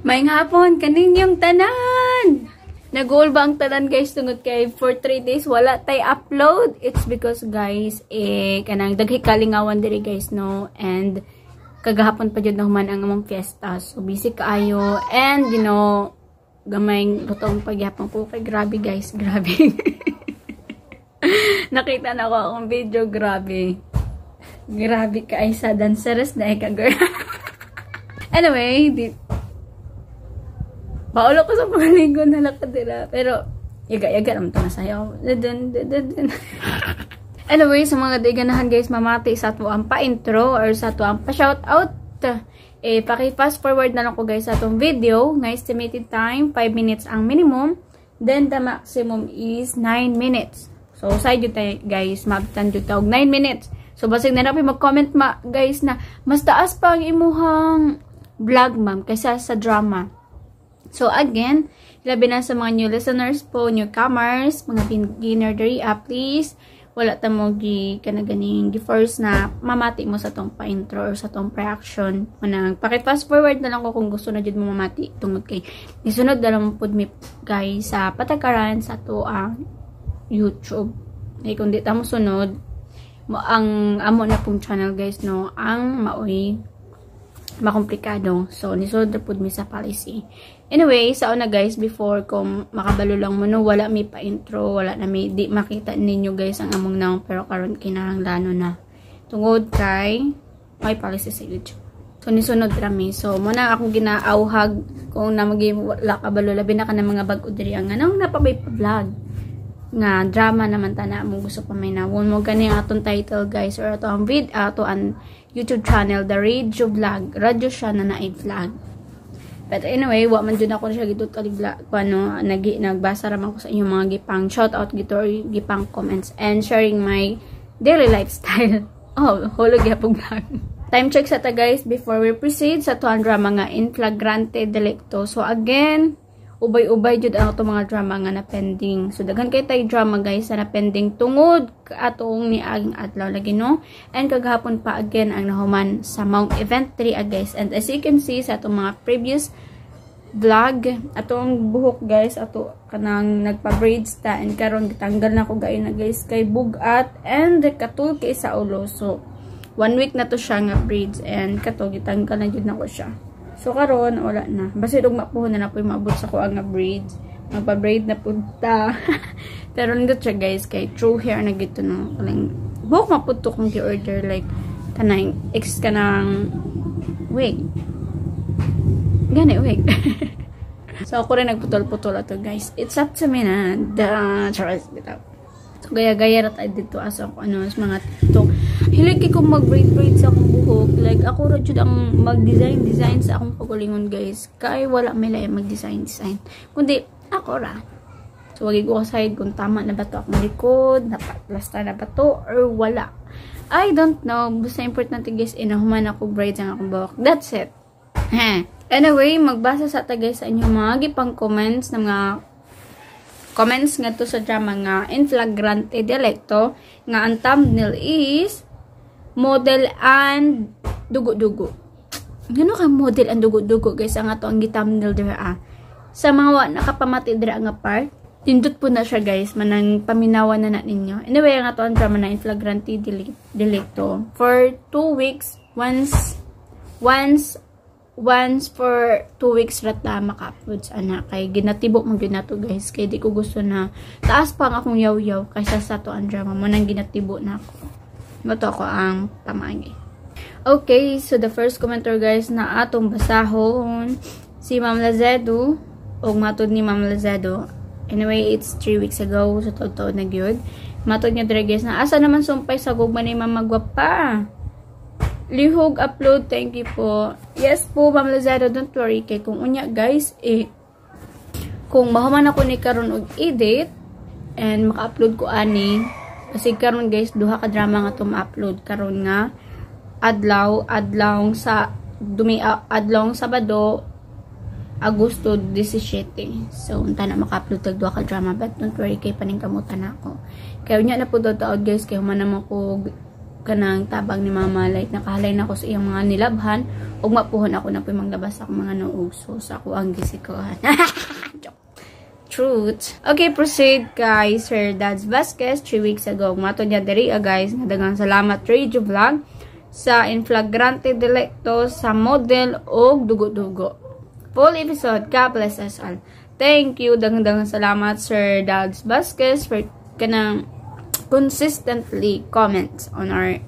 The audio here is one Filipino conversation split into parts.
Maayong hapon, kaninyong tanan! Nag-goal ba ang tanan guys tungod kay for 3 days wala tay upload? It's because guys, kanang daghay kalingawan diri guys no, and kagahapon pa jud na human ang among fiesta. So busy kaayo and you know, gamay butong pagyapon ko kay grabe guys, grabe. Nakita na ako akong video, grabe. Grabe ka ay sa danceress na ka girl. Anyway, paulo ko sa pangaligo na nakadira. Pero, yaga-yaga naman ito na sayaw. Anyway, sa mga diganahan guys, mamati sa ito ang pa-intro or sa ito ang pa-shoutout. Paki-fast forward na lang ko guys sa itong video. Na estimated time, 5 minutes ang minimum. Then, the maximum is 9 minutes. So, side yun tayo guys, mabitan yun tayo 9 minutes. So, basig na natin mag-comment guys na mas taas pa ang imuhang vlog ma'am kaysa sa drama. So, again, labi na sa mga new listeners po, newcomers, mga beginner diri, please, wala tamo kanaganing first na mamati mo sa tong pa-intro or sa tong pre-action. Manang, pakit-fast forward na lang ko kung gusto na dyan mo mamati tungod kay isunod na lang po mi guys sa patakaran sa to ang YouTube. Ay, kung di tamo sunod, ang amo na pong channel guys, no, ang maoy makomplikado. So, nisunod na po mi sa policy. Anyway, sa una guys, before kung makabalo lang mo no, wala mi pa-intro, wala na mi, di makita ninyo guys ang among naong, pero karon kinahanglan na. Tungod kay may policy sa YouTube. So, nisunod rami. So, muna akong ginaauhag kung na wala kabalo, labi na ka ng mga bag-o diri ang anong napabay pa-vlog. Nga, drama naman tana mo gusto pa may nawon mo. Gani ang atong title guys, or ato ang ato ang YouTube channel, The Radio Vlog. Radio siya na na-vlog. But anyway, wa man dyan ako siya gito taligla paano nagbasa raman ko sa inyong mga gipang shoutout gito or gipang comments and sharing my daily lifestyle. Oh, hulog yapong vlog. Time check sa ta guys before we proceed sa tuan drama nga in flagrante delicto. So again, ubay-ubay jud ang ato mga drama nga na pending. So daghan kay tay drama guys na pending tungod atong ni aging adlaw lagi no. And kagahapon pa again ang nahuman sa Mount Event 3 guys. And as you can see sa atong mga previous vlog, atong buhok guys, ato kanang nagpa-braids ta and karon gitanggal na ko gayon na guys kay bugat and katul kay sa ulo. So 1 week na to siya nga braids and kato gitanggal na jud na ko siya. So, karon wala na. Basta itong mapuhon na po yung maabot sa kuha nga braids. Magpa-braid na punta. Pero nandito siya guys, kay true hair na gito no. Buhok maputo kong ki-order. Like, kanang, kanang wig. Gani, wig. So, ako rin nagputol-putol ito guys. It's up to me na. Charles, bitaw. So, gaya-gaya rat ay dito as ako, mga TikTok. Hilig ko mag-braid sa akong buhok. Like, ako rin ang mag-design sa akong pagalingon, guys. Kaya wala may lang mag-design. Kundi, ako ra. So, wag ko side kung tama na ba ito akong likod, napaplasta na ba ito, or wala. I don't know. Basta importante, guys, inahuman ako braids ang akong buhok. That's it. Anyway, magbasa sa ta, guys, sa inyong mga gipang comments ng mga comments nga to sa drama nga in flagrante delicto nga ang thumbnail is model and dugo-dugo. Ngano ka model and dugo-dugo guys ang ato ang gi-thumbnail dira sa mga wa nakapamati dira nga part. Tindot po na siya guys, manang paminawan na ninyo. Anyway, ang ato ang drama na in flagrante delicto for 2 weeks once for 2 weeks rata maka-upload sa anak. Kay ginatibok mo yun na to guys. Kay di ko gusto na taas pa ang akong yaw-yaw kaysa sa to ang drama mo nang ginatibo na ako. Mato ako ang tamangi. Okay, so the first commenter guys na atong basahon si Ma'am Lazedo o matod ni Ma'am Lazedo. Anyway, it's 3 weeks ago. So totoo na gyud. Matod niya dire guys na asa naman sumpay sa gugma ni Ma'am Magwapa. Lihog upload, thank you po. Yes po, Ma'am Lazada, don't worry. Kay kung unya guys, kung mahuman ako ni karon og edit and maka-upload ko ani, kasi karon guys, duha ka drama nga to ma-upload karon nga adlaw sa adlaw Sabado, Agosto 17. So, unta na maka-upload tag duha ka drama, but don't worry kay paningkamutan ako. Kay unya na po taod guys, kay human na ko kanang tabang ni Mama, like nakahalay na ko sa iyang mga nilabhan ug mapuhon ako na po manglabas ako mga nuugso sa ako ang gisikohan. Truth. Okay, proceed kay Sir Dads Vasquez 3 weeks ago. Mato niya diri guys, nga daghang salamat Radio Vlog sa inflagrante delicto sa model og dugo-dugo. Full episode. God bless us all. Thank you. Daghang salamat Sir Dads Vasquez for kanang consistently comments on our,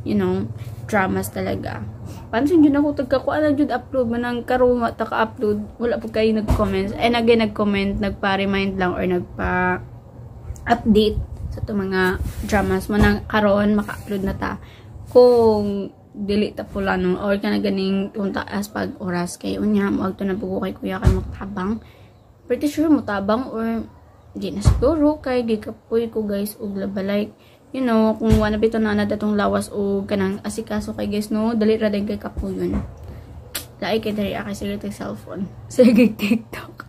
dramas talaga. Pansin yun ako, tagkakuan na yun upload, manang karuma, taka-upload, wala po kayo nag-comments. And again, nag-comment, nagpa-remind lang or nagpa-update sa ito mga dramas. Manang karon maka-upload na ta. Kung dili ta pula no, or ka na ganing punta as pag oras kayo niya, huwag to na po kay kuya kay matabang. Pretty sure mutabang or di na siguro kay gikapoy ko guys og labalay. Kung wala bito na nadatong lawas o kanang asikaso kay guys, no, dali ra din kay kapo yun. Laay kay dari akay sige cellphone. Sige TikTok.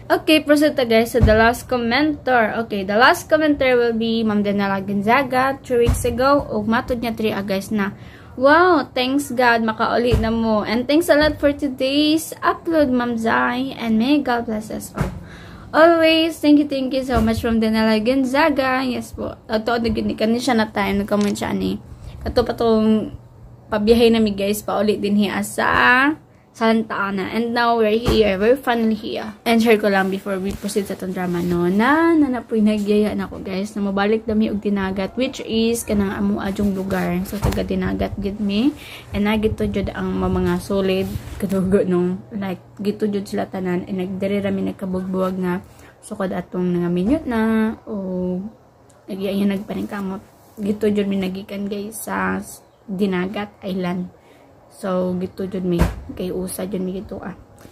Okay, proceed ta guys sa the last commenter. Okay, the last commenter will be Ma'am Denala Gonzaga 3 weeks ago. Og matod niya 3 guys na, wow, thanks God, makauli na mo. And thanks a lot for today's upload, Ma'am Zai. And may God bless us all. Always, thank you so much from Denala Gonzaga. Yes po. Ito, nagkani siya na time. Nagkamon siya ni. Ito pa itong pabiyahe namin guys. Paulit din hiya sa Santa Ana. And now, we're here. We're finally here. And share ko lang before we proceed sa itong drama, no, na napoy nagyaya na ko guys, na mabalik dami og Dinagat, which is kanang amo adjong lugar. So, taga Dinagat gid me. And nagito jud ang mga solid kadugo, no. Like, gito jud sila tanan. And nagdiri rami nagkabugbuwag nga sukod atong nga minute na o nagyaya nagpaningkamot. Gito jud mi nagikan guys sa Dinagat Island. So, gito jud mi. Kay usa jud mi gito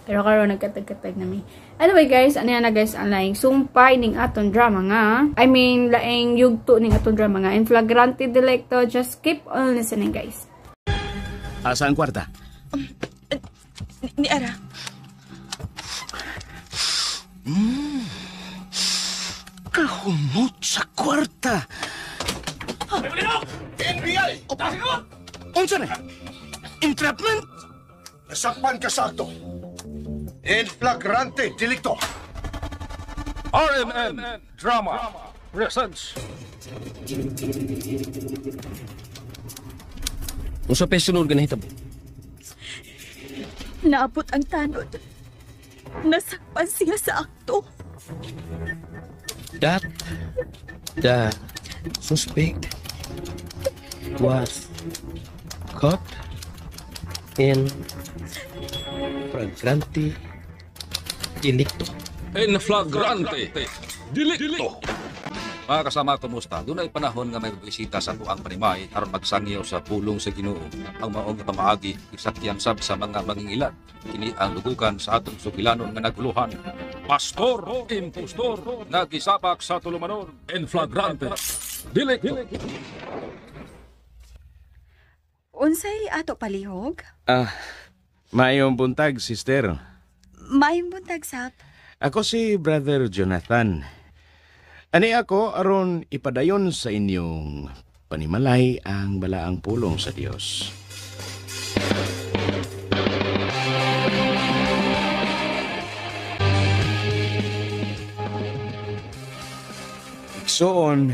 Pero karon nagkatag-katag na mi. Anyway guys, ano yan na guys, ang laing sumpay ning aton drama nga. I mean, laing yugto ning aton drama nga. In flagrante delicto, just keep on listening guys. Asa ang kwarta? Ni Ara. Kahumot sa kwarta. NBI! Unsa na? Entrapment? Nasakpan ka sa akto. In flagrante delicto. RMN Drama presents. Unsa pa sunod ka nahitabo? Naabot ang tanod. Nasakpan siya sa akto. That the suspect was caught in flagrante delicto. In flagrante delicto. Mga kasama, kumusta? Doon ay panahon nga may bisita sa tuang panimay aron magsangyaw sa pulong sa Ginoo. Ang maong pamaagi isakyan sab sa mga mangingilan. Kini ang lugukan sa atong sugilanon nga naguluhan. Pastor o impostor nagisabak sa tulumanon. In flagrante delicto. Unsay ato palihog? Mayong buntag, sister. Mayong buntag sap. Ako si Brother Jonathan. Ani ako aron ipadayon sa inyong panimalay ang balaang pulong sa Dios. Igsoon,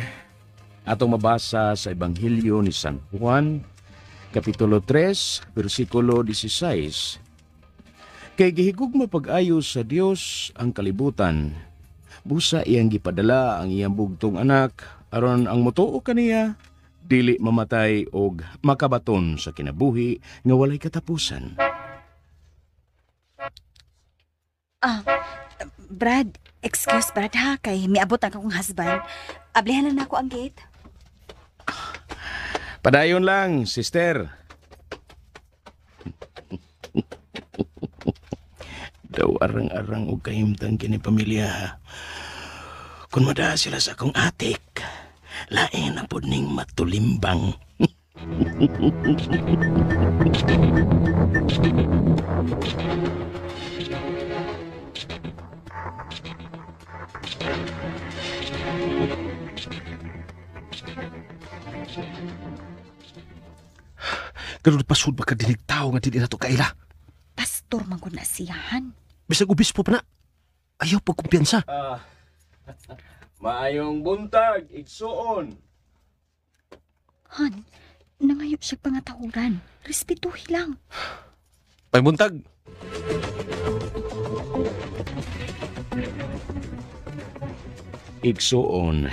atong mabasa sa Ebanghelyo ni San Juan, Kapitulo 3, versikulo 16. Kay gihigugma pag-ayo sa Dios ang kalibutan, busa iyang gipadala ang iyang bugtong anak, aron ang motuo kaniya, dili mamatay og makabaton sa kinabuhi nga walay katapusan. Brad, excuse Brad ha, kay miabot ang akong husband. Ablihan lang ako ang gate. Padayon lang, sister. Daw arang-arang og kahimtang kini pamilya. Kung mada sila sa akong atik, lain na po ning matulimbang. Ganun pasud ba ka dinig tao nga dili na to kaila? Pastor man ko na siyahan. Bisag obispo pa na. Ayaw pagkumpiyansa. Maayong buntag, igsuon. Han, nangayo siya pangatahuran. Respetuhi lang. Pagbuntag. Igsuon.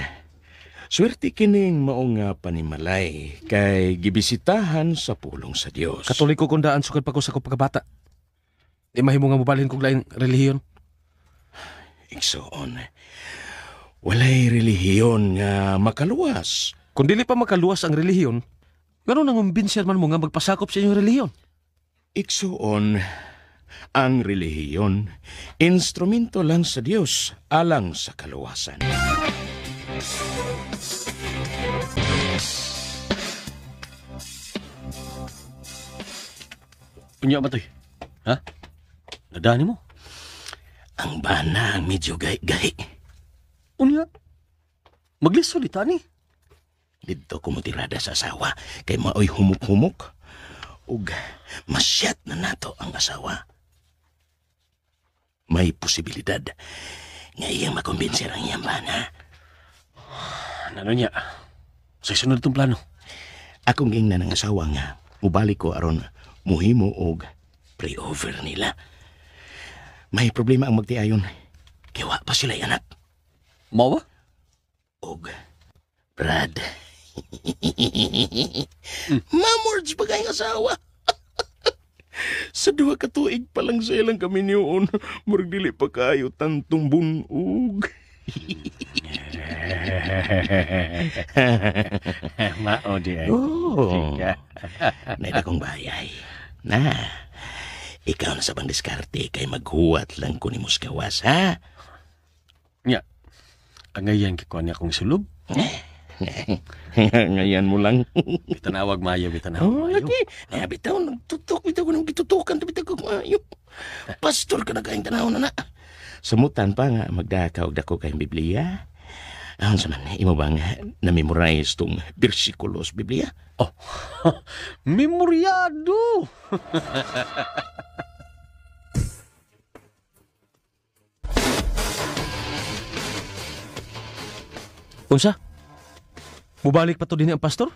Swerte kining mao nga panimalay kay gibisitahan sa pulong sa Dios. Katoliko kung daan sukad pa ko sa pagkabata. Di mahimo nga mobalhin kong lain relihiyon. Igsuon. Walay relihiyon nga makaluwas. Kung dili pa makaluwas ang relihiyon, gano'n nang umbinsyan man mo nga magpasakop sa inyong relihiyon. Igsuon, ang relihiyon, instrumento lang sa Dios alang sa kaluwasan. Unya ba to'y? Ha? Nadani mo? Ang bana medyo gahi-gahi. Unya? Magliso di tani? Dito ko motirada sa asawa kay maoy humuk-humuk. Ug masyat na nato ang asawa. May posibilidad nga iyang makumbinser ang iyang bana. Ano niya? Sa sunod itong plano. Akong gingnan ng asawa nga mubalik ko aron muhimo og pre-over nila. May problema ang magtiayon. Kiwa pa sila'y anak. Mawa? Og Brad. Mamords pa kayong asawa. Sa 2 ka tuig pa lang sa ilang kami niyoon, murag dili pa kayo tantong bunog. Mao di ay. Oo. Naita kong bayay. Na, ikaw na sa bang diskarte kay maghuwat lang ko ni Muskawas, ha? Nya, angayan kikuha niya akong sulub. Ngayon mo lang. Bitanawag mayo, bitanawag mayo. Lagi. Bitaw, nagtutok. Bitaw ko nang gitutukan. Bitaw ko maayo. Pastor ka na kayong tanaw na na. Samutan pa nga magdakaw dako kayong Biblia. Ahon sa man, imo bang na-memorize tong bersikulos Biblia? Oh, memoryado! Unsa? Mubalik pa to din ang pastor?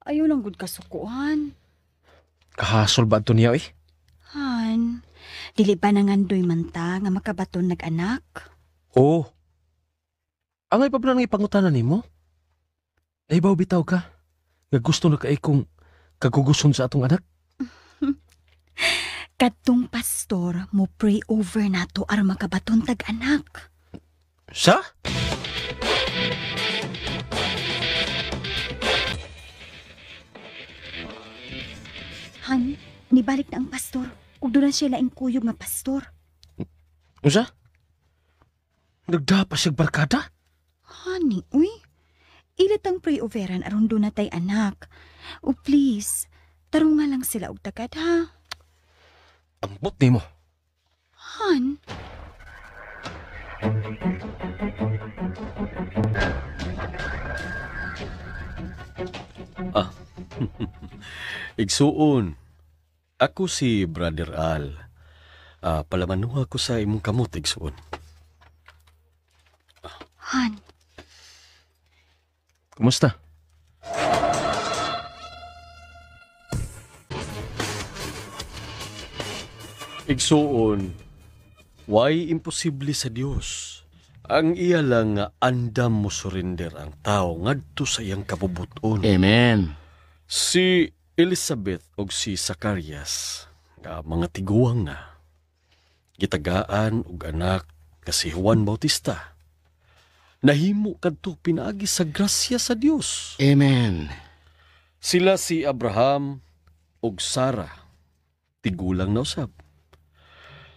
Ayaw lang gud kasukuan. Kahasol ba ito niya eh? Han, dili ba nangandoy man ta nga makabaton nag-anak? Oo. Angay pa ba nang ipangutanan ni mo? Naibaw bitaw ka? Nga gusto na kaay kong kaguguson sa atong anak? Kadtong pastor mo pray over nato aron makabaton tag-anak. Sa? Han, nibalik na ang pastor. Ug doon siya laing kuyog nga pastor. Unsa? Nagdapa siyang barkada? Honey, uy. Ilit ang pray-overan aron doon na tay anak. O please, tarong nga lang sila og tagad ha. Ambot ni mo. Han, Igsuon, ako si Brother Al. Palamanuha ko sa imong kamot, igsuon. Han, Kumusta? Igsuon, why imposible sa Dios? Ang iya lang nga andam mo surrender ang tao ngadto sa iyang kabubuton. Amen. Si Elizabeth og si Zacarias nga mga tiguang na. Gitagaan og anak nga si Juan Bautista. Nahimo kadto pinaagi sa grasya sa Dios. Amen. Sila si Abraham og Sarah, tigulang na usab.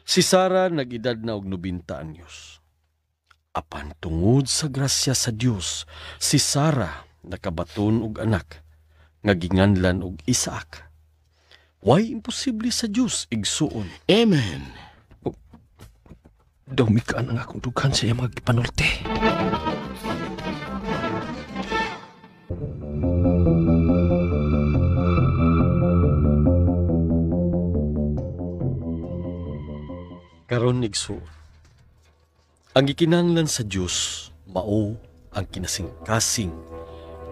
Si Sarah nag-edad na og 90 anyos. Apan tungod sa grasya sa Dios, si Sarah nakabaton og anak nga ginganlan og Isaac. Why imposible sa Dios, igsuon? Amen. Dumikaan ang akong dughan sa iyang mga gipanulti. Karon igsuon. Ang gikinahanglan sa Dios mao ang kinasing-kasing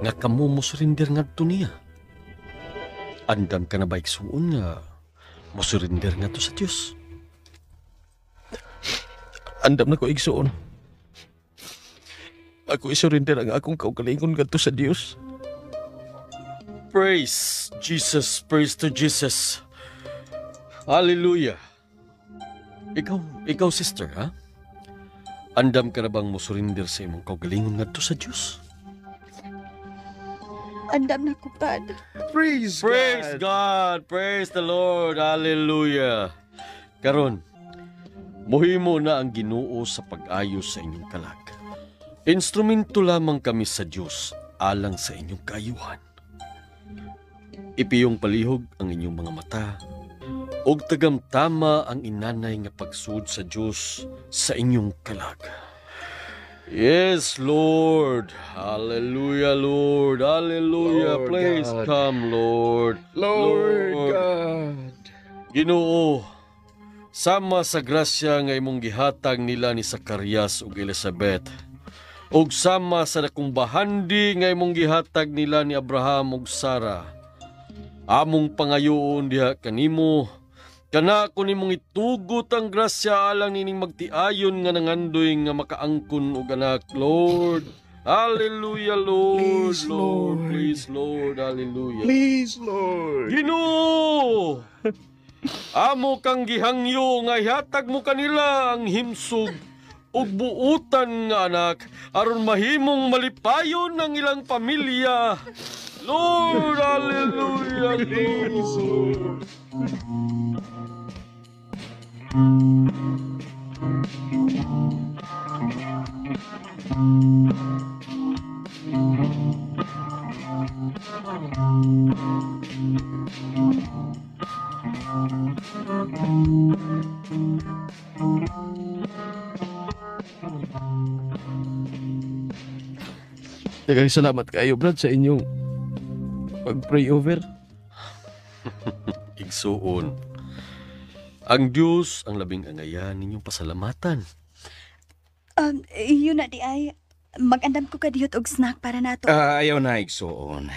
nga kamo mo surrender ngadto niya. Andam ka na ba igsuon nga mo surrender ngadto sa Dios? Andam na ko igsuon. Ako isurrender ang akong kaugalingon ngadto sa Dios. Praise Jesus, praise to Jesus. Hallelujah. Ikaw sister, ha? Andam ka na bang mo surrender sa imong kaugalingon ngadto sa Dios? Andam na ko, Brad. Praise God. Praise the Lord. Hallelujah. Karon, mohimo na ang Ginoo sa pag-ayos sa inyong kalag. Instrumento lamang kami sa Diyos alang sa inyong kaayuhan. Ipiyong palihog ang inyong mga mata og tagamtama ang inanay nga pagsud sa Diyos sa inyong kalag. Yes, Lord. Hallelujah, Lord. Hallelujah. Lord Please God. come, Lord. Lord God. Ginoo, sama sa grasya nga imong gihatag nila ni Zacarias ug Elizabeth, ug sama sa dakong bahandi nga imong gihatag nila ni Abraham ug Sarah, among pangayoon diha kanimo, kana ko nimong itugot ang grasya alang nining magtiayon nga nangandoy nga makaangkon og anak, Lord. Hallelujah, Lord. Please, Lord. Please, Lord. Hallelujah. Please, Lord. Ginoo! Amo kang gihangyo nga ihatag mo kanila ang himsog ug buutan nga anak aron mahimong malipayon ang ilang pamilya. Lord, hallelujah, Lord. Daghang salamat kayo, Brad, sa inyong pag-pray over. Igsuon. Ang Diyos ang labing angayan ninyong pasalamatan. Yun na di ay. Mag-andam ko kadiyot og snack para nato. Ayaw na igsuon.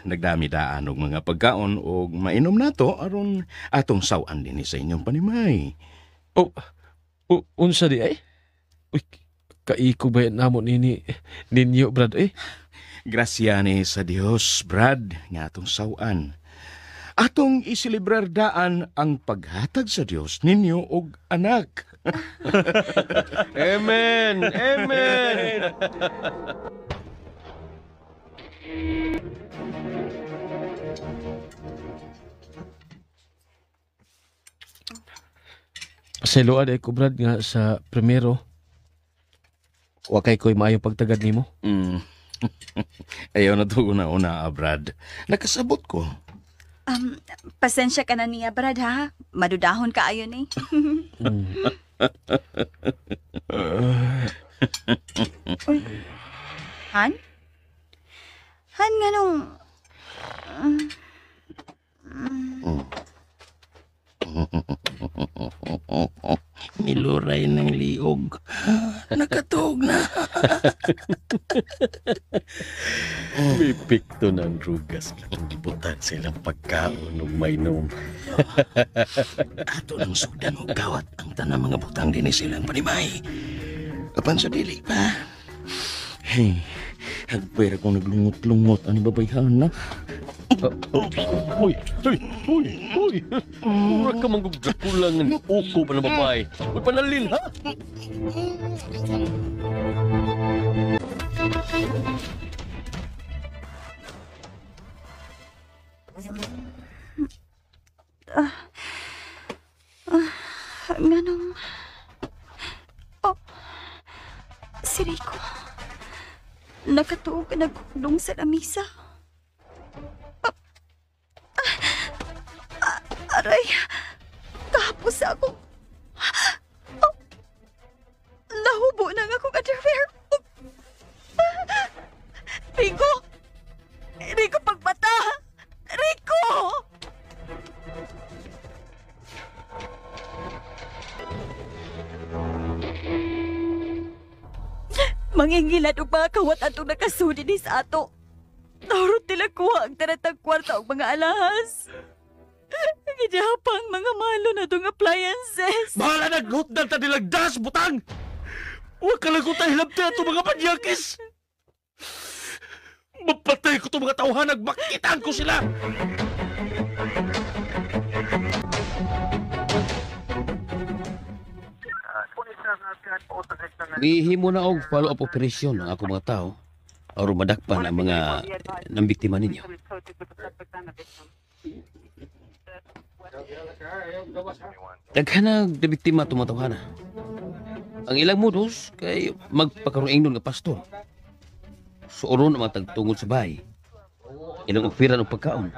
Nagdami-daan og mga pagkaon og mainom nato aron atong sawan din sa inyong panimay. Unsa di ay? Uy, kaiko ba namo ninyo, Brad, eh? Grasya ni sa Dios, Brad, nga atong sawan. Atong isilibrar daan ang paghatag sa Dios ninyo og anak. Amen! Amen! Pasayloan ay ko, Brad, nga sa primero. Wakay ko'y maayong pagtagad nimo. Ayaw na to una-una, Brad. Nakasabot ko. Pasensya ka na niya, Brad, ha? Madudahon ka ayon eh. Uy. Han? Han, nga nung... Niluray ng liog. Nakatuog na. May pikto ng rugas katong gibutan silang pagkaon ug mainom. Ato ng sudan o gawat ang tanang mga butang din silang panimay. Kapan sa dili pa. Hey, hagpera kong naglungot-lungot ang babayhan na. Uy! Mura ka manggugdakulang ng uko pa na babae. Uy, panalin, ha? Nga nung... Oh, si Rico. Nakatuog na nagkulong sa lamisa. Aray, kahapos ako. Oh, nahubo na nga akong underwear. Rico! Rico, pagbata! Rico! Mangingilan og mga kawat atong nakasudi ni sa ato. Tarot nila kuha ang taratang kwarta og mga alahas. Gidapang mga malo na itong appliances. Bahala na gutdan ta nilang das, butang! Huwag ka lang kung tahilabta ito mga panyakis! Mapatay ko itong mga tauhanag, makitaan ko sila! Bihimo na og follow-up operation ang ako mga tao aron madakpan ang mga nambiktima ninyo. Daghanag na biktima tumatawhana. Ang ilang modus kay magpakaroon ingnon nga pastor. Suoron ang mga tagtungod sa bahay. Ilang opiran og pagkaon.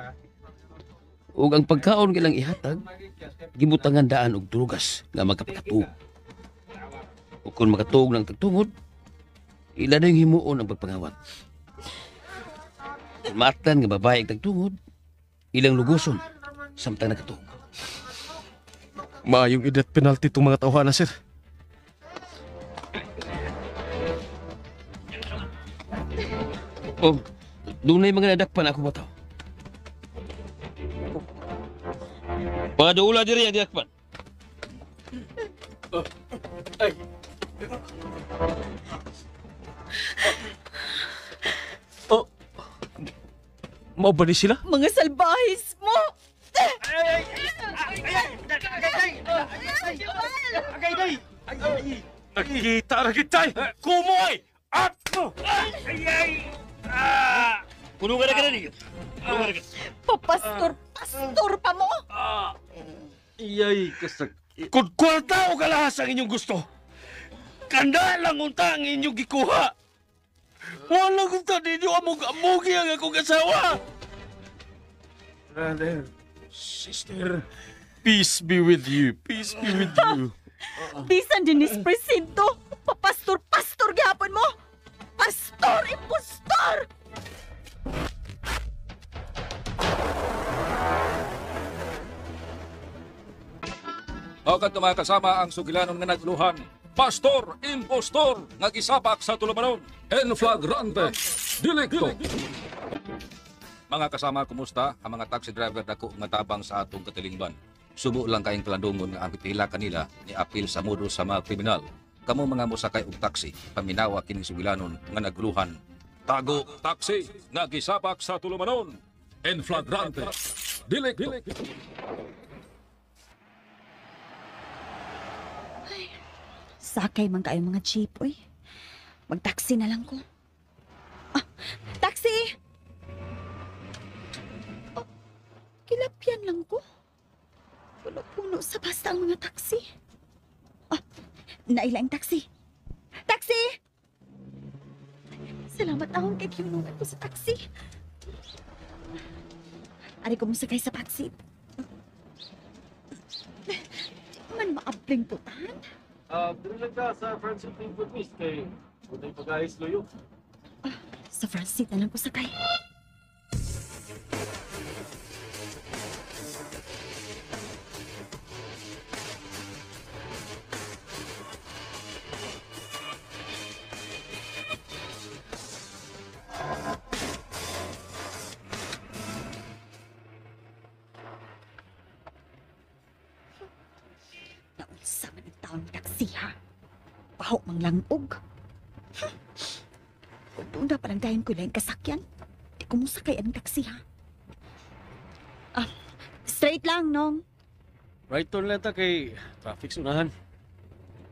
Ug ang pagkaon gilang ihatag gibutangan daan og drugas nga magkapakatuog. Ug kung makatuog ng tagtungod, ila na yung himuon ang pagpangawat. Kung matan nga babae ang tagtungod, ilang luguson samtang nakatuog. Maayong idat penalty itong mga tauhana, sir. O, doon na yung mga nadakpan ako ba tao? Mga doula diri ang dinakpan. Mao ba ni sila? Mga salbahis mo! Nakikita na kitay! Kumoy! At! Puno ka na ka na niyo. Papastor pa mo! Iyay, kasakit. Kung kwarta o kalahas ang inyong gusto, kanda lang unta ang inyong gikuha. Walang unta ninyo amog-amogi ang akong asawa. Brother, sister, peace be with you. Peace be with you. Bisan din is presinto! Papastor gihapon mo! Pastor! Impostor! Agad na mga kasama ang sugilanon nga nagluhan. Pastor, impostor, nagisabak sa tulumanon. En flagrante, delicto. Mga kasama, kumusta? Ang mga taxi driver dako nga tabang sa atong katilingban. Subo lang kayong kalandungon nga ang pipila kanila ni apil sa modo sa mga kriminal. Kamo mga musakay og taxi, paminawa kining sugilanon nga nagluhan. Tago, taxi, nagisabak sa tulumanon. En flagrante, delicto. Sakay man kayo mga jeep, uy. Mag-taxi na lang ko. Ah, taxi! Oh, kilapyan lang ko. Puno-puno sa basta ang mga taxi. Ah, nailaing taxi. Taxi! Salamat akong kay kinungan ko sa taxi. Ari ko musakay sa taxi. Di man maabling putan. Dito lang ka sa Francis Food Miss kay Unay Pagayos Loyo. Sa front seat na lang ko sakay. Naunsa man ang taon taksi ha? Paho mang langog. Kung doon na palanggayan ko lang kasakyan, di ko musakay ang taksi ha. Ah, straight lang, Nong. Right turn lang ta kay traffic unahan.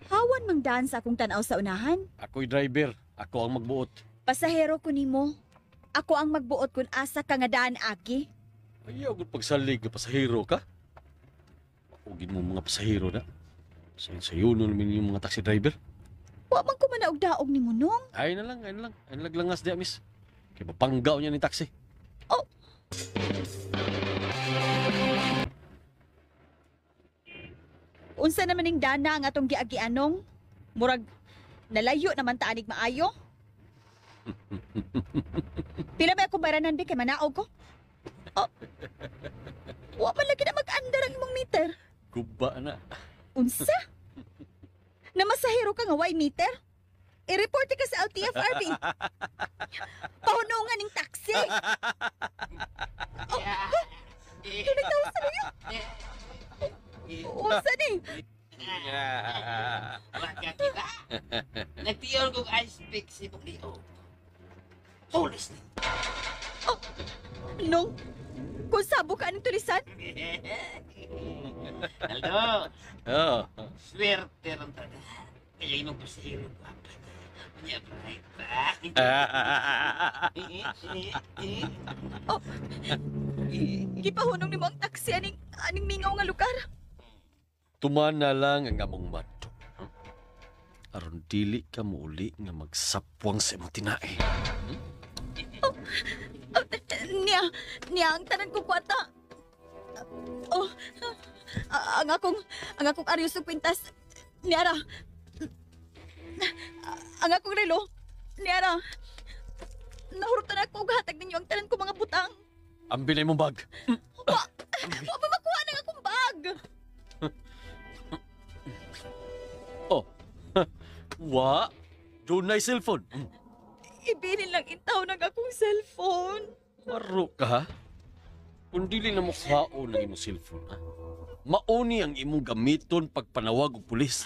Hawan mang daan sa akong tanaw sa unahan. Ako'y driver, ako ang magbuot. Pasahero ko nimo. Ako ang magbuot kung asa ka nga daan agi. Ayaw kung pagsalig na pasahero ka. Ugin mo mga pasahero na. Sayo naman yung mga taxi driver. Wa man ko manaog daog nimo, Nong. Ay na lang. Ay naglangas diya, miss. Kaya mapanggaw niya ni taxi. Oh. Unsa naman ning dana ang atong giagi-anong? Murag nalayo naman taanig maayo. Pila ba akong baranan di kay manaog ko? Oh. Wa man lagi na mag-andar ang imong meter. Kuba na. Unsa? Namasahero ka nga way meter? I-report ka sa LTFRB. Pahunungan ng taxi. Tunitaw sa niyo. Usa ni. Waka kita. Nagtiyon kong ice pick si Buklio. Pulis ni. Nung, kung sabo ka anong tulisan? Aldo, Oh, swerte rin taga. Kaya yung pasahero ko ang niya bright pa. Gipahunong ni mo ang taxi aning mingaw nga lugar. tuman na lang ang among madto. Aron dili ka muuli nga magsapwang sa imong tinae. Niya ang tanan ko kwata. Ang akong aryos ng pintas. Niara. Ang akong relo. Niara. Nahurutan ako og hatag ninyo ang tanan ko mga butang. Ambil imong bag. Wa ba makuha ng akong bag? Oh. Wa, dunay cellphone. Ibilin lang intaw ng akong cellphone. Maro ka ha? Kung dili na mo kaon ang imong cellphone, ha? Mauni ang imong gamiton pagpanawag og pulis.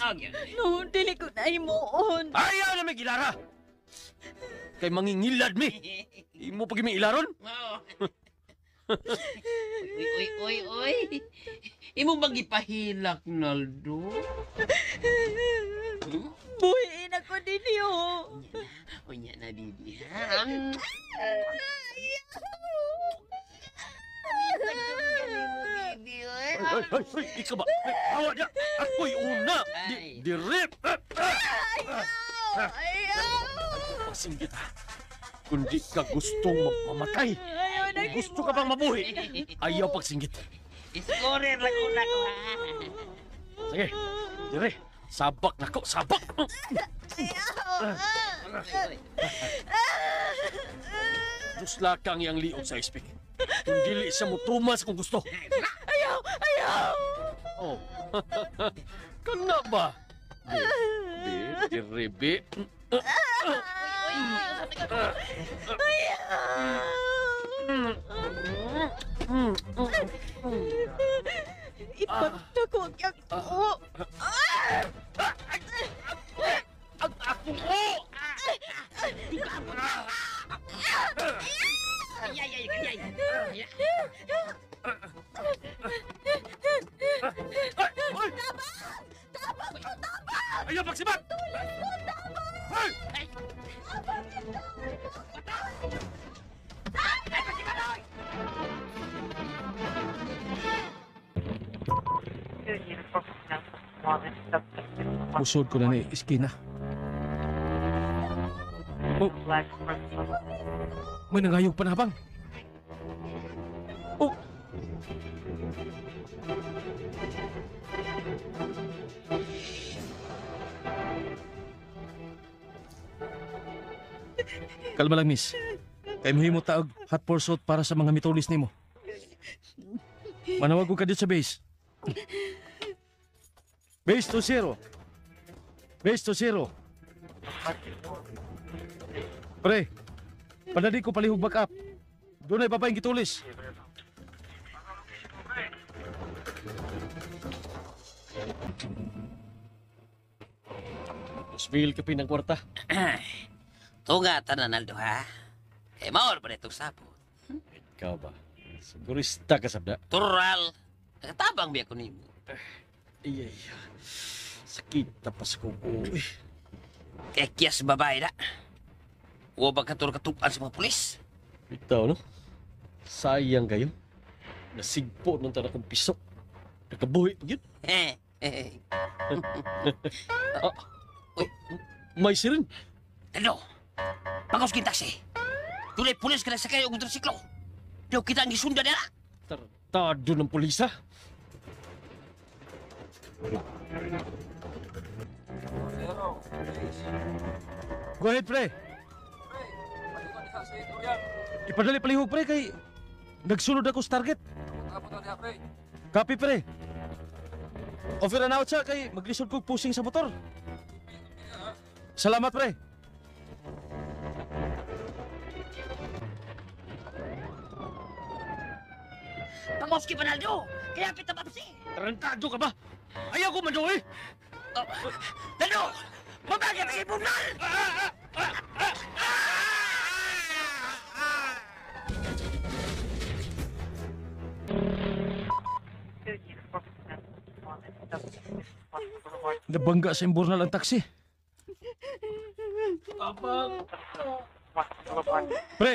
No, dili ko na imuon. Ayaw na may gilara! Kay mangingilad mi! Imo pag may ilaron? Uy. Imo bang ipahilak, Naldo? Buhiin ako din yo. Unya na, Bibi. Ay, ikaw ba? Awa niya! Ako'y una! Dirip! Pasinggit ha! Kung di ka gustong mamatay, gusto ka bang mabuhi? Ayaw pagsinggit. Iskorer lang una ko, ha? Sige, dire. Sabak na ko, sabak! Diyos lakang yang liog sa ispik. Kung dili siya mo tumas kung gusto. Ayaw! Oh. Kana ba? Diribi. Ipagtako ang oo. Ayaw pagsibat! Hoy! Pusod ko na ni iskina. Oh, may nangayog pa na bang? Oh! Kalma lang, miss. Kay mo taog hot pursuit para sa mga mitulis nimo. Manawag ko ka dito sa base. Base to zero. Base to zero. Pre, padali ko palihog back up. Doon ay babaeng gitulis. Spil ka pinang kwarta. Tungatan na, Naldo, ha? Kaya maor pa itong sapot. Ikaw ba? Sigurista ka sabda. Tural. Nakatabang biya ko nimo. Iyay. Sakit tapas ko ko. Kaya kiyas babae na. Huwag ba katupan sa mga pulis? Ito, no? Sayang kayo. Nasigpo ng tanah kong pisok. Nakabuhi pa yun. Uy, may sirin. Naldo, pangkaus kin taksi. Tulay pulis ka na sa kayo ng motorsiklo. Diyo kita ang gisunda nila. Tartado ng pulisa. Go ahead, pre. Ipadali palihog, pre, kay nagsunod ako sa target. Copy, pre. Offer an out siya kay maglisod kong pusing sa motor. Salamat, pre. Moski Panaldo. Kaya pita papsi. Tarantado ka ba? Ayaw ko man eh! Dalo! Mabagat ang ibunal! Nabangga sa imburnal ang taxi. Pre!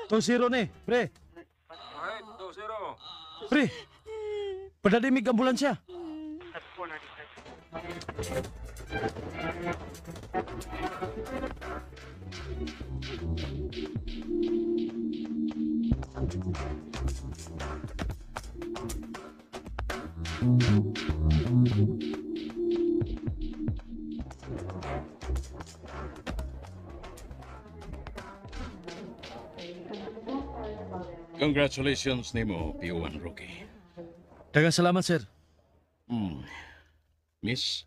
2-0 ni, pre! Right, 2-0. Pre! Padadimig ambulansya. Congratulations nimo, PO1 Rookie. Daghang salamat, sir. Miss,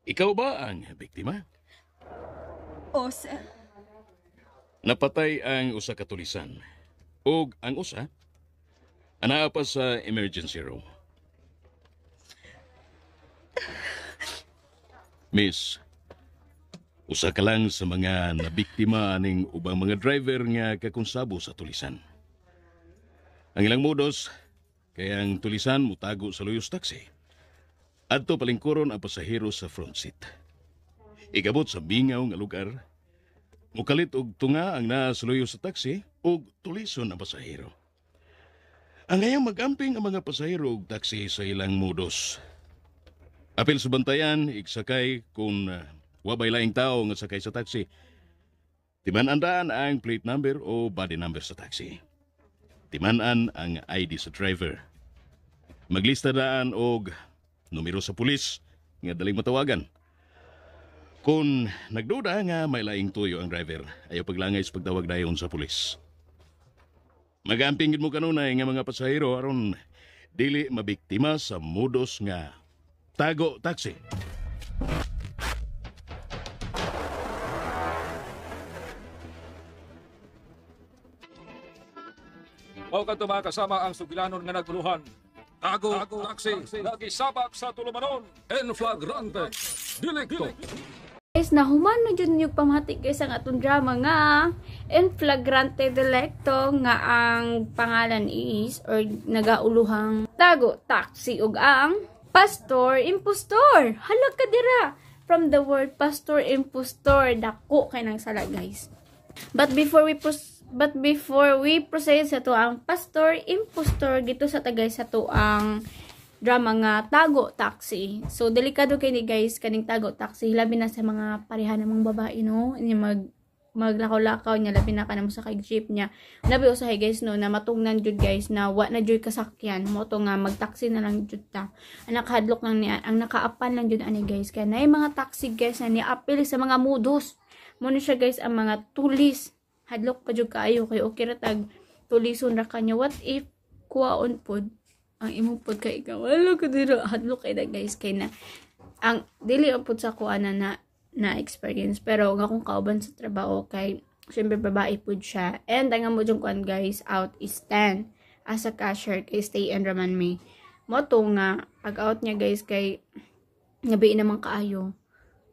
ikaw ba ang biktima? O, sir. Napatay ang usa ka tulisan. Ug ang usa, anaa pa sa emergency room. Miss, usa ka lang sa mga nabiktima ning ubang mga driver nga kakonsabo sa tulisan. Ang ilang modus, kaya ang tulisan mutago sa luyos taxi. Adto palingkuron ang pasahero sa front seat. Igabot sa bingaw nga lugar, mukalit og tunga ang naa sa luyos sa taxi ug tulison ang pasahero. Ang ngayong magamping ang mga pasahero og taxi sa ilang modus. Apil sa bantayan, igsakay kung wabay laing tao nga sakay sa taxi. Timan-andaan ang plate number o body number sa taxi. Timan-an ang ID sa driver. Maglista daan og numero sa pulis nga daling matawagan. Kung nagduda nga may laing tuyo ang driver, ayaw paglangay sa pagtawag dayon sa pulis. Magamping mo kanunay nga mga pasahero aron dili mabiktima sa modus nga tago taxi. Mao kadto mga kasama ang sugilanon nga naguluhan. Tago taxi nagisabak sa tulumanon. En flagrante delicto. Guys, nahuman na dyan yung pamati guys ang atong drama nga en flagrante delicto nga ang pangalan is or nagauluhang tago taxi ug ang pastor impostor. Halag ka dira from the word pastor impostor, dako kay nang sala guys. But before we proceed sa to ang pastor impostor gito sa tagay sa to ang drama nga tago taxi. So delikado kay ni guys kaning tago taxi, labi na sa mga pareha namang babae no, ini maglakaw-lakaw niya, labi na kanamo sa kay jeep niya. Labi usahay guys no na matungnan jud guys na wa na jud kasakyan mo to nga magtaxi na lang jud ta. Ang nakahadlok lang niya, ang nakaapan lang jud ani guys kay nay mga taxi guys na niapil sa mga modus. Mo siya guys ang mga tulis. Hadlok pa jud kaayo kay okay ra tag tulison ra kanya. What if kuwaon pod ang imong pod kay ikaw? Wala ko dira hadlok kay da guys kay na ang dili pod sa kuana na experience pero nga kung kauban sa trabaho kay syempre babae pod siya and ang mo jung kuan guys out is 10 as a cashier kay stay and raman me mo to nga pag out niya guys kay ngabi naman kaayo.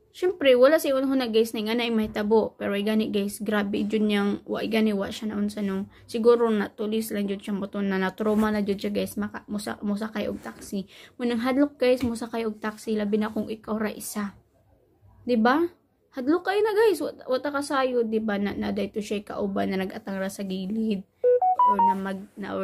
Siyempre, wala si unho na guys na nga na may tabo. Pero ay gani guys, grabe dyan niyang, wa gani wa siya naon sa nung. Siguro natulis lang dyan siya mo na natroma na dyan siya guys, musakay og taxi. Munang hadlok guys, musakay og taxi, labi na kung ikaw ra isa. Diba? Hadlok kayo na guys, wata kasayo, diba? Na dito siya kauban na nagatang ra sa gilid. Or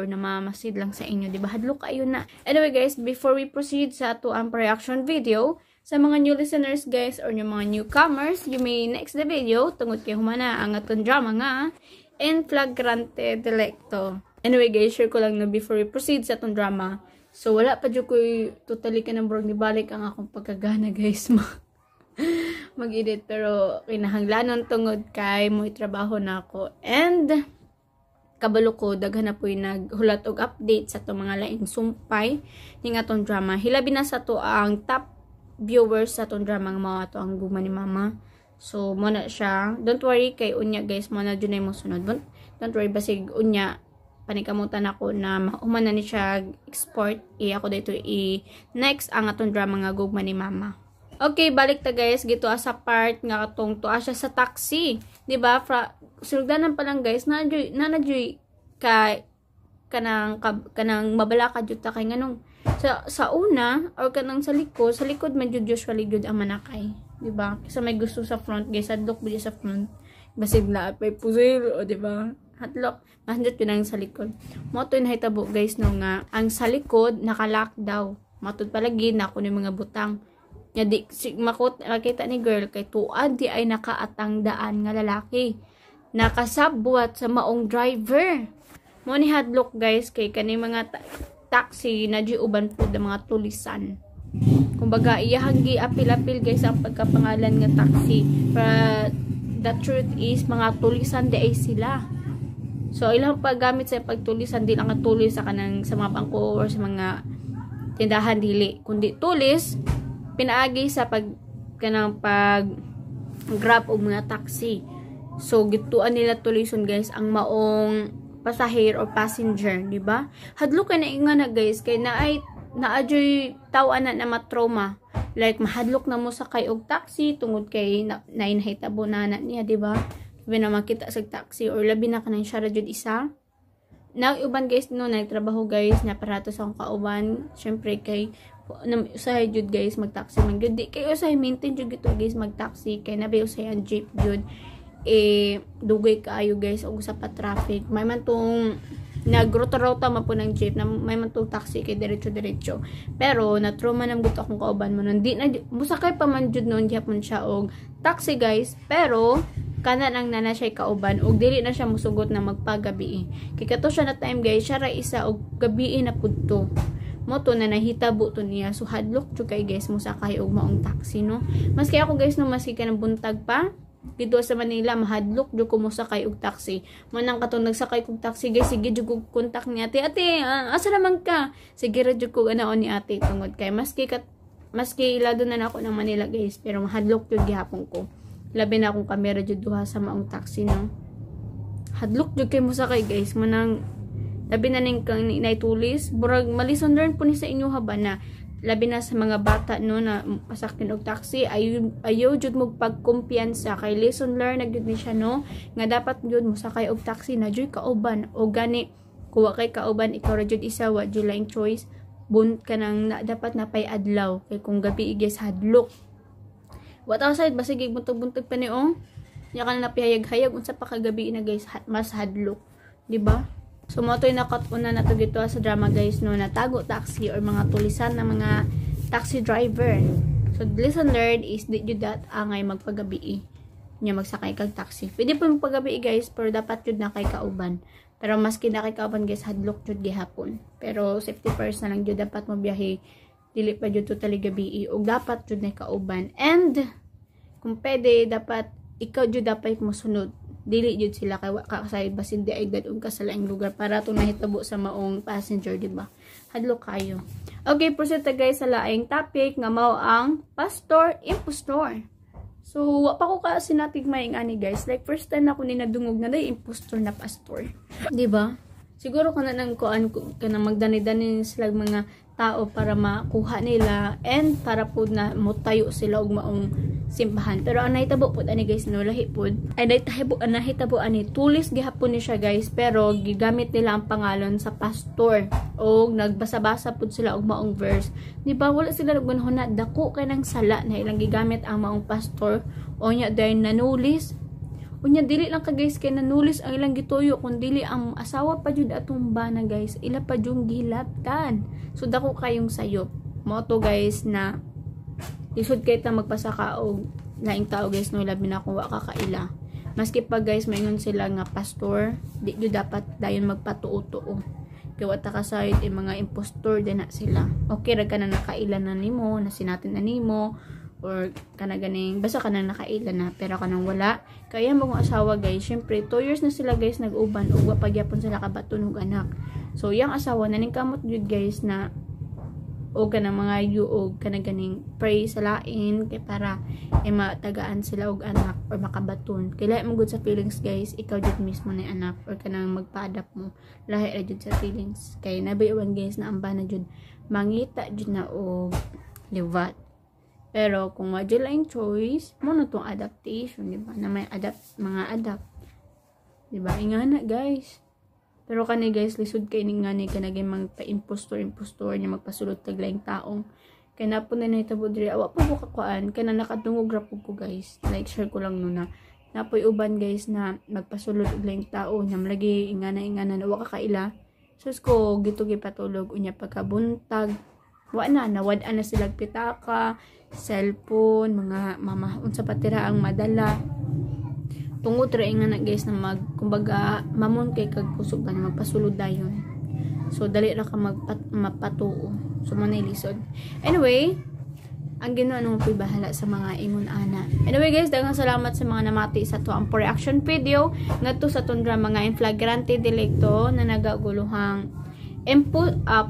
na mamasid lang sa inyo, diba? Hadlok kayo na. Anyway guys, before we proceed sa ato ang reaction video, sa mga new listeners guys or yung mga newcomers, you may next the video tungod kay humana ang atong drama nga en flagrante delicto. Anyway guys, share ko lang na before we proceed sa atong drama. So wala pa jud koy totally kanang nibalik ang akong pagkagana guys mag-edit pero kinahanglanon tungod kay mo trabaho na ako and kabalo ko daghan na po'y naghulat og update sa itong mga laing sumpay ning atong drama. Hilabi na sa to ang top viewers sa itong drama nga mga to ang guma ni mama. So mo na siya, don't worry kay unya guys, mo na dyan ay mo sunod. Don't worry basig unya panikamutan ako na human na ni siya export, ako dito next ang atong drama nga gugma ni mama. Okay, balik ta guys, gito sa part nga katong tuwa siya sa taxi, di ba? Sulugdanan pa lang guys, nanadyoy kanang mabala ka jud ta kay nganong sa una or kanang sa likod man jud usually jud ang manakay, di ba? Kasi may gusto sa front guys, adlok budi sa front. Basig na at may pusil, o di ba? Hatlok, mahandot yun ang sa likod. Moto yung hitabo guys no nga, ang sa likod nakalock daw. Matod palagi na ako ng mga butang. Nga di, makita ni girl kay tuad di ay nakaatang daan nga lalaki. Nakasabwat sa maong driver. Mo ni hadlok guys kay kani mga taxi na di uban po ng mga tulisan. Kumbaga iyahang apil-apil guys ang pagkapangalan nga taxi. But the truth is mga tulisan di ay sila. So ilang paggamit sa pagtulisan di lang tulis sa kanang sa mga bangko or sa mga tindahan dili kundi tulis pinaagi sa pag grab og mga taxi. So gituan nila tulison guys ang maong pasahero or passenger, di ba? Hadlok kay na guys kay naadyoy taw-ana na matrauma. Like mahadlok na mo sakay og taxi tungod kay nainhitabo na niya, di ba? Labi na makita sa taxi or labi na kanang siya jud isa. Uban guys no nagtrabaho guys na parato sa akong kauban. Syempre kay usahay jud guys mag-taxi man jud. Di kay usahay maintain jud gito guys mag-taxi kay nabi usahay ang jeep jud. Dugay kaayo guys og usa pa traffic. May man tong nagruta-ruta man po ng jeep na may man tong taxi kay diretso. Pero na-trauma nam gito akong kauban mo nun. Di na musakay pa man jud noon gyapon siya og taxi guys. Pero kanan ang nana siya kauban og dili na siya musugot na magpagabi. Kay kato siya na time guys, siya ra isa og gabi na pudto. Moto na nahitabo to niya. So hadlok jud kay guys musakay og maong taxi no. Maski ako guys no maski kanang buntag pa dito sa Manila mahadlok jud ko musakay og taxi. Manang katong nagsakay kog taxi guys, sige jud ko kontak ni ate. Ate, asa naman ka? Sige ra jud ko anaon ni ate tungod kay maski ilado na ako ng Manila guys, pero mahadlok jud gihapon ko. Labi na akong kamera jud duha sa maong taxi no. Hadlok jud kay musakay guys, manang labi na ning kang naitulis, burag malison learn po ni sa inyo haba na labi na sa mga bata no na pasakyan og taxi ayaw jud mo pagkumpiyansa kay lesson learn na gyud ni siya no nga dapat jud mo sakay og taxi na jud kauban o gani kuwa kay kauban ikaw ra jud isa wa jud laing choice bun kanang dapat napay adlaw kay kung gabi guys hadlok what outside basig buntog-buntog pa ni nya kan napihayag-hayag unsa pa kagabi na guys mas hadlok di ba? So mo to'y nakatuna na to dito sa drama guys no natago taxi or mga tulisan na mga taxi driver. So lesson learned is di jud that angay magpagabi nya magsakay kag taxi. Pwede pa magpagabi guys pero dapat jud na kay kauban. Pero maski na kay kauban guys hadlok jud gihapon. Pero safety first na lang jud dapat mo biyahe dili pa jud totally gabi ug dapat jud na kauban. And kung pwede dapat ikaw jud dapat mo sunod. Dili jud sila kay kakasay basin di ay gadong ka sa laing lugar para to nahitabo sa maong passenger, di ba? Hadlok kayo. Okay, proceed ta guys sa laing topic nga mao ang pastor impostor. So wa pa ko ka sinatigmay ani guys. Like first time ako ni nadungog na day impostor na pastor. Di ba? Siguro kana nang kuan kana magdani-dani sila mga tao para makuha nila and para pud na motayo sila og maong simbahan. Pero ang nahitabo pud ani guys no lahi pud ay nahitabo ani tulis gihapon ni siya guys pero gigamit nila ang pangalan sa pastor og nagbasa-basa pud sila og maong verse. Di ba wala sila naggunhuna dako kay nang sala na ilang gigamit ang maong pastor o nya dahil nanulis. Unya dili lang ka guys kay nanulis ang ilang gituyo kun dili ang asawa pa jud atong bana guys ila pa jung gilatan. So dako kayong sayop. Mo to guys na isod kay ta magpasaka og laing tao guys no labi na kung wa ka kaila. Maski pa guys maingon sila nga pastor, di jud dapat dayon magpatuo-tuo. Kay wa ta kasayod mga impostor din na sila. Okay ra ka na nakaila na nimo, na sinatin na nimo or kana ganing basta kana nakaila na pero kanang wala. Kaya mo asawa guys, syempre 2 years na sila guys nag-uban ug wa pagyapon sila kabaton og anak. So yang asawa naning kamot jud guys na o kanang mga yuog kanang ganing pray sa lain kay para matagaan sila og anak or makabaton. Kay lahi mo gud sa feelings guys, ikaw jud mismo ni anak or kanang magpa-adapt mo, lahi ra jud sa feelings. Kay nabayawan guys na amba na jud mangita jud na og liwat. Pero kung wa jud laing choice, mo na tong adaptation, di ba? Na may adapt. Di ba? Ingana guys. Pero kani guys, lisod kay ning ngani kanagay magpa-impostor niya magpasulod tag laing taong. Kay napon na nahitabo diri awa po kakuan kana nakatungog ra pud ko guys. Like share ko lang nuna. Napoy uban guys na magpasulod og laing tao nya lagi ingana na wa ka kaila. Sus ko gitugi patulog unya pagkabuntag. Wa na nawad na sila pitaka, cellphone, mga mama unsa patira ang madala. Tungod ra ingana guys na kumbaga mamon kay kag kusog ba na magpasulod dayon. So dali ra ka mapatuo. So mo na lisod. Anyway, ang Ginoo nung bahala sa mga ingon ana. Anyway guys, daghang salamat sa mga namati sa to ang reaction video ngadto sa tong drama nga in flagrante delicto na nagaguluhang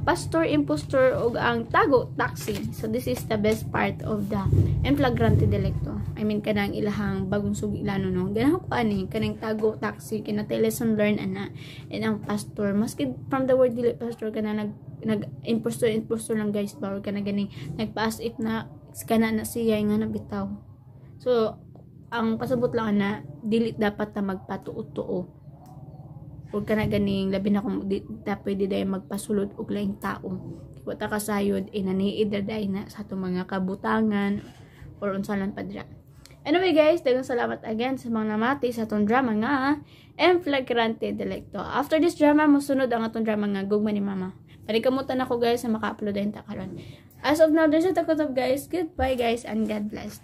pastor impostor og ang tago taxi. So this is the best part of the in flagrante delicto. I mean kanang ilahang bagong sugilano no. Ganahan ko ani kanang tago taxi kinatay lesson learn ana. And ang pastor maski from the word dili pastor kana nag impostor lang guys ba or kana ganing nagpa-as if na kana na siya nga nabitaw. So ang pasabot lang na dili dapat na magpatuo-tuo. Huwag ka na ganing labi na kung pwede dahil magpasulod og laing tao. Wata kasayod inaniid daday na sa itong mga kabutangan or unsalan padra. Anyway guys, daghang salamat again sa mga namati sa itong drama nga en flagrante delicto. After this drama, musunod ang itong drama nga Gugma ni Mama. Panikamutan ako guys sa maka-upload din ta karon. As of now, there's a takotob guys. Goodbye guys and God bless.